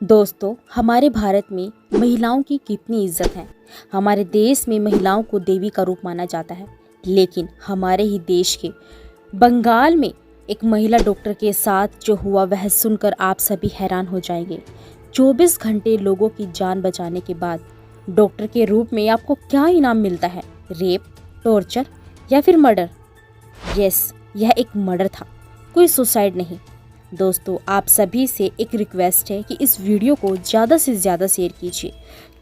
दोस्तों, हमारे भारत में महिलाओं की कितनी इज्जत है। हमारे देश में महिलाओं को देवी का रूप माना जाता है, लेकिन हमारे ही देश के बंगाल में एक महिला डॉक्टर के साथ जो हुआ वह सुनकर आप सभी हैरान हो जाएंगे। 24 घंटे लोगों की जान बचाने के बाद डॉक्टर के रूप में आपको क्या इनाम मिलता है? रेप, टॉर्चर या फिर मर्डर? यस, यह एक मर्डर था, कोई सुसाइड नहीं। दोस्तों, आप सभी से एक रिक्वेस्ट है कि इस वीडियो को ज़्यादा से ज़्यादा शेयर कीजिए,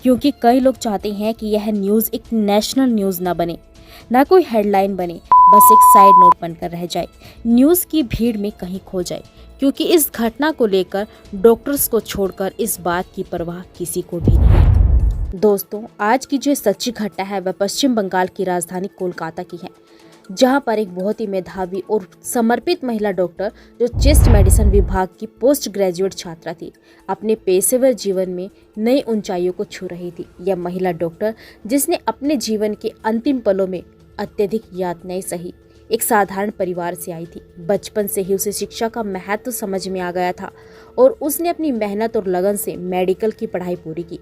क्योंकि कई लोग चाहते हैं कि यह न्यूज़ एक नेशनल न्यूज़ ना बने, ना कोई हेडलाइन बने, बस एक साइड नोट बनकर रह जाए, न्यूज़ की भीड़ में कहीं खो जाए। क्योंकि इस घटना को लेकर डॉक्टर्स को छोड़कर इस बात की परवाह किसी को भी नहीं है। दोस्तों, आज की जो सच्ची घटना है वह पश्चिम बंगाल की राजधानी कोलकाता की है, जहां पर एक बहुत ही मेधावी और समर्पित महिला डॉक्टर जो चेस्ट मेडिसिन विभाग की पोस्ट ग्रेजुएट छात्रा थी, अपने पेशेवर जीवन में नई ऊंचाइयों को छू रही थी। यह महिला डॉक्टर जिसने अपने जीवन के अंतिम पलों में अत्यधिक यातनाएं सही, एक साधारण परिवार से आई थी। बचपन से ही उसे शिक्षा का महत्व समझ में आ गया था और उसने अपनी मेहनत और लगन से मेडिकल की पढ़ाई पूरी की।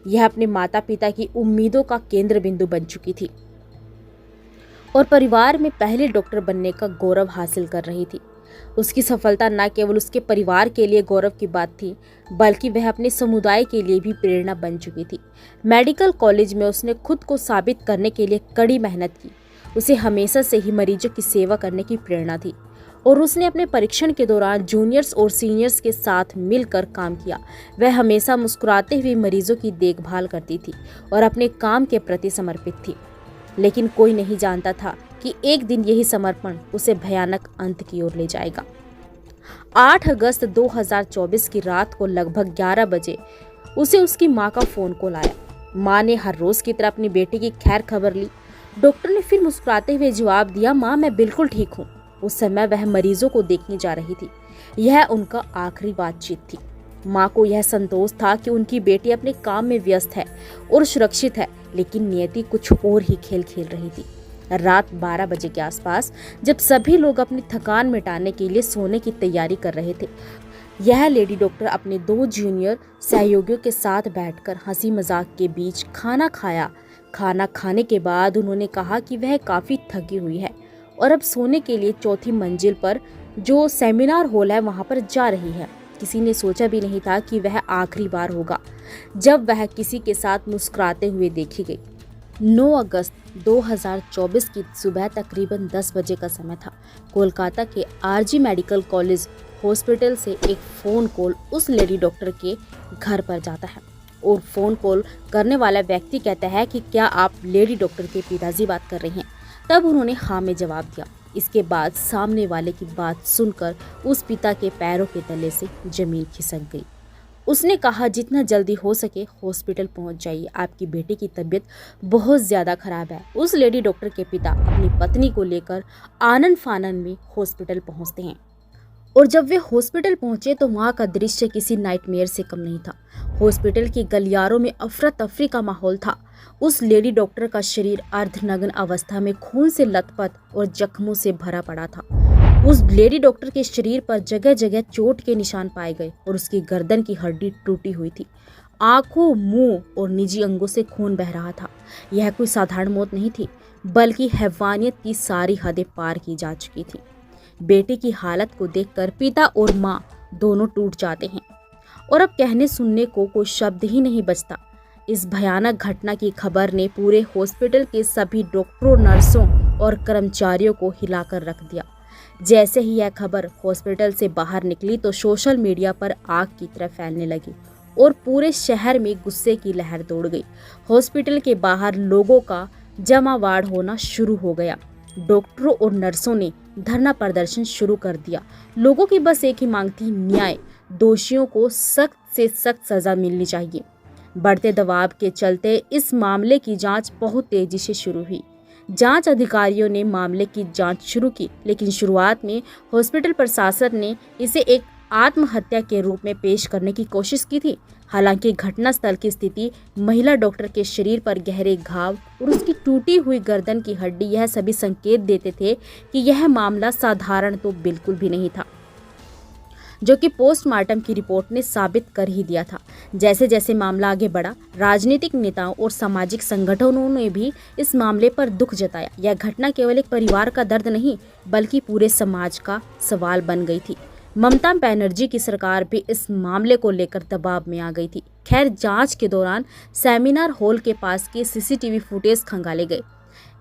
यह अपने माता पिता की उम्मीदों का केंद्र बिंदु बन चुकी थी और परिवार में पहले डॉक्टर बनने का गौरव हासिल कर रही थी। उसकी सफलता न केवल उसके परिवार के लिए गौरव की बात थी, बल्कि वह अपने समुदाय के लिए भी प्रेरणा बन चुकी थी। मेडिकल कॉलेज में उसने खुद को साबित करने के लिए कड़ी मेहनत की। उसे हमेशा से ही मरीजों की सेवा करने की प्रेरणा थी और उसने अपने परीक्षण के दौरान जूनियर्स और सीनियर्स के साथ मिलकर काम किया। वह हमेशा मुस्कुराते हुए मरीजों की देखभाल करती थी और अपने काम के प्रति समर्पित थी। लेकिन कोई नहीं जानता था कि एक दिन यही समर्पण उसे भयानक अंत की ओर ले जाएगा। 8 अगस्त 2024 की रात को लगभग 11 बजे उसे उसकी मां का फोन कॉल आया। मां ने हर रोज की तरह अपनी बेटी की खैर खबर ली। डॉक्टर ने फिर मुस्कुराते हुए जवाब दिया, मां मैं बिल्कुल ठीक हूँ। उस समय वह मरीजों को देखने जा रही थी। यह उनका आखिरी बातचीत थी। मां को यह संतोष था कि उनकी बेटी अपने काम में व्यस्त है और सुरक्षित है, लेकिन नियति कुछ और ही खेल खेल रही थी। रात 12 बजे के आसपास जब सभी लोग अपनी थकान मिटाने के लिए सोने की तैयारी कर रहे थे, यह लेडी डॉक्टर अपने 2 जूनियर सहयोगियों के साथ बैठकर हंसी मजाक के बीच खाना खाया। खाना खाने के बाद उन्होंने कहा कि वह काफी थकी हुई है और अब सोने के लिए 4थी मंजिल पर जो सेमिनार हॉल है वहां पर जा रही है। किसी ने सोचा भी नहीं था कि वह आखिरी बार होगा जब वह किसी के साथ मुस्कुराते हुए देखी गई। 9 अगस्त 2024 की सुबह तकरीबन 10 बजे का समय था। कोलकाता के आरजी मेडिकल कॉलेज हॉस्पिटल से एक फ़ोन कॉल उस लेडी डॉक्टर के घर पर जाता है और फ़ोन कॉल करने वाला व्यक्ति कहता है कि क्या आप लेडी डॉक्टर के पिताजी बात कर रही हैं? तब उन्होंने हाँ में जवाब दिया। इसके बाद सामने वाले की बात सुनकर उस पिता के पैरों के तले से जमीन खिसक गई। उसने कहा, जितना जल्दी हो सके हॉस्पिटल पहुंच जाइए, आपकी बेटी की तबीयत बहुत ज़्यादा खराब है। उस लेडी डॉक्टर के पिता अपनी पत्नी को लेकर आनन फानन में हॉस्पिटल पहुंचते हैं और जब वे हॉस्पिटल पहुंचे तो वहां का दृश्य किसी नाइटमेयर से कम नहीं था। हॉस्पिटल के गलियारों में अफरा तफरी का माहौल था। उस लेडी डॉक्टर का शरीर अर्धनग्न अवस्था में खून से लथपथ और जख्मों से भरा पड़ा था। उस लेडी डॉक्टर के शरीर पर जगह जगह चोट के निशान पाए गए और उसकी गर्दन की हड्डी टूटी हुई थी। आंखों, मुंह और निजी अंगों से खून बह रहा था। यह कोई साधारण मौत नहीं थी, बल्कि हैवानियत की सारी हदें पार की जा चुकी थी। बेटे की हालत को देखकर पिता और मां दोनों टूट जाते हैं और अब कहने सुनने को कोई शब्द ही नहीं बचता। इस भयानक घटना की खबर ने पूरे हॉस्पिटल के सभी डॉक्टरों, नर्सों और कर्मचारियों को हिलाकर रख दिया। जैसे ही यह खबर हॉस्पिटल से बाहर निकली तो सोशल मीडिया पर आग की तरह फैलने लगी और पूरे शहर में गुस्से की लहर दौड़ गई। हॉस्पिटल के बाहर लोगों का जमावड़ा होना शुरू हो गया। डॉक्टरों और नर्सों ने धरना प्रदर्शन शुरू कर दिया। लोगों की बस एक ही मांग थी, न्याय। दोषियों को सख्त से सख्त सजा मिलनी चाहिए। बढ़ते दबाव के चलते इस मामले की जांच बहुत तेजी से शुरू हुई। जांच अधिकारियों ने मामले की जांच शुरू की, लेकिन शुरुआत में हॉस्पिटल प्रशासन ने इसे एक आत्महत्या के रूप में पेश करने की कोशिश की थी। हालांकि घटनास्थल की स्थिति, महिला डॉक्टर के शरीर पर गहरे घाव और उसकी टूटी हुई गर्दन की हड्डी, यह सभी संकेत देते थे कि यह मामला साधारण तो बिल्कुल भी नहीं था। जो कि पोस्टमार्टम की रिपोर्ट ने साबित कर ही दिया था। जैसे जैसे मामला आगे बढ़ा, राजनीतिक नेताओं और सामाजिक संगठनों ने भी इस मामले पर दुख जताया। यह घटना केवल एक परिवार का दर्द नहीं, बल्कि पूरे समाज का सवाल बन गई थी। ममता बनर्जी की सरकार भी इस मामले को लेकर दबाव में आ गई थी। खैर, जांच के दौरान सेमिनार हॉल के पास के सीसीटीवी फुटेज खंगाले गए।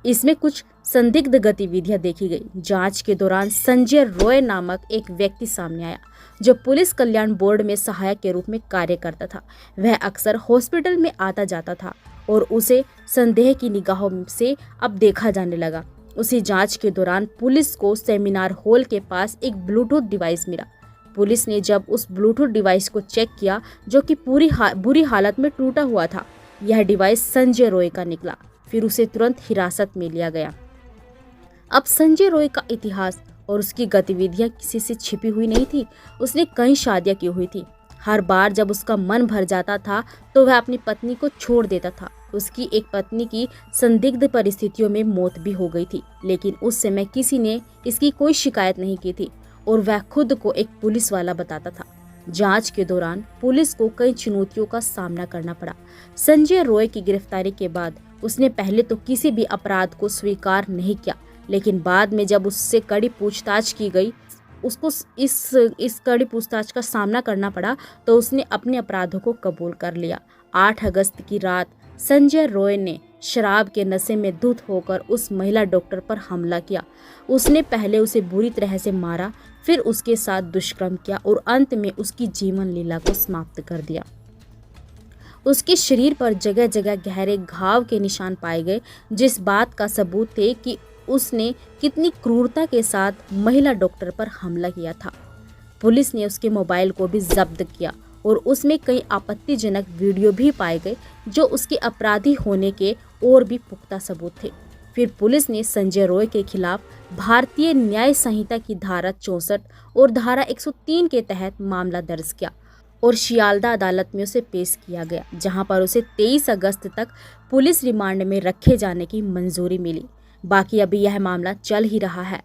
इसमें कुछ संदिग्ध गतिविधियां देखी गई। जांच के दौरान संजय रॉय नामक एक व्यक्ति सामने आया, जो पुलिस कल्याण बोर्ड में सहायक के रूप में कार्य करता था। वह अक्सर हॉस्पिटल में आता जाता था और उसे संदेह की निगाहों से अब देखा जाने लगा। उसी जांच के दौरान पुलिस को सेमिनार हॉल के पास एक ब्लूटूथ डिवाइस मिला। पुलिस ने जब उस ब्लूटूथ डिवाइस को चेक किया, जो कि बुरी हालत में टूटा हुआ था, यह डिवाइस संजय रॉय का निकला। फिर उसे तुरंत हिरासत में लिया गया। अब संजय रॉय का इतिहास और उसकी गतिविधियां किसी से छिपी हुई नहीं थी। उसने कई शादियां की हुई थी। हर बार जब उसका मन भर जाता था तो वह अपनी पत्नी को छोड़ देता था। उसकी एक पत्नी की संदिग्ध परिस्थितियों में मौत भी हो गई थी, लेकिन उस समय किसी ने इसकी कोई शिकायत नहीं की थी और वह खुद को एक पुलिस वाला बताता था। जांच के दौरान पुलिस को कई चुनौतियों का सामना करना पड़ा। संजय रॉय की गिरफ्तारी के बाद उसने पहले तो किसी भी अपराध को स्वीकार नहीं किया, लेकिन बाद में जब उससे कड़ी पूछताछ की गई, उसको इस कड़ी पूछताछ का सामना करना पड़ा, तो उसने अपने अपराधों को कबूल कर लिया। 8 अगस्त की रात संजय रॉय ने शराब के नशे में धुत होकर उस महिला डॉक्टर पर हमला किया। उसने पहले उसे बुरी तरह से मारा, फिर उसके साथ दुष्कर्म किया और अंत में उसकी जीवन लीला को समाप्त कर दिया। उसके शरीर पर जगह जगह गहरे घाव के निशान पाए गए, जिस बात का सबूत थे कि उसने कितनी क्रूरता के साथ महिला डॉक्टर पर हमला किया था। पुलिस ने उसके मोबाइल को भी जब्त किया और उसमें कई आपत्तिजनक वीडियो भी पाए गए, जो उसके अपराधी होने के और भी पुख्ता सबूत थे। फिर पुलिस ने संजय रॉय के खिलाफ भारतीय न्याय संहिता की धारा 64 और धारा 103 के तहत मामला दर्ज किया और शियालदा अदालत में उसे पेश किया गया, जहां पर उसे 23 अगस्त तक पुलिस रिमांड में रखे जाने की मंजूरी मिली। बाकी अभी यह मामला चल ही रहा है,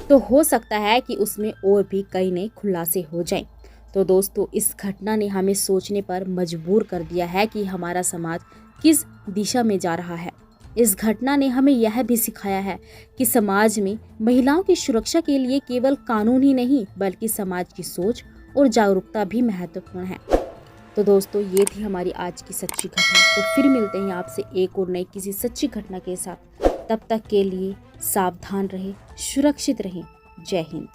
तो हो सकता है कि उसमें और भी कई नए खुलासे हो जाएं। तो दोस्तों, इस घटना ने हमें सोचने पर मजबूर कर दिया है कि हमारा समाज किस दिशा में जा रहा है। इस घटना ने हमें यह भी सिखाया है कि समाज में महिलाओं की सुरक्षा के लिए केवल कानून ही नहीं, बल्कि समाज की सोच और जागरूकता भी महत्वपूर्ण है। तो दोस्तों, ये थी हमारी आज की सच्ची घटना। तो फिर मिलते हैं आपसे एक और नई किसी सच्ची घटना के साथ। तब तक के लिए सावधान रहें, सुरक्षित रहें। जय हिंद।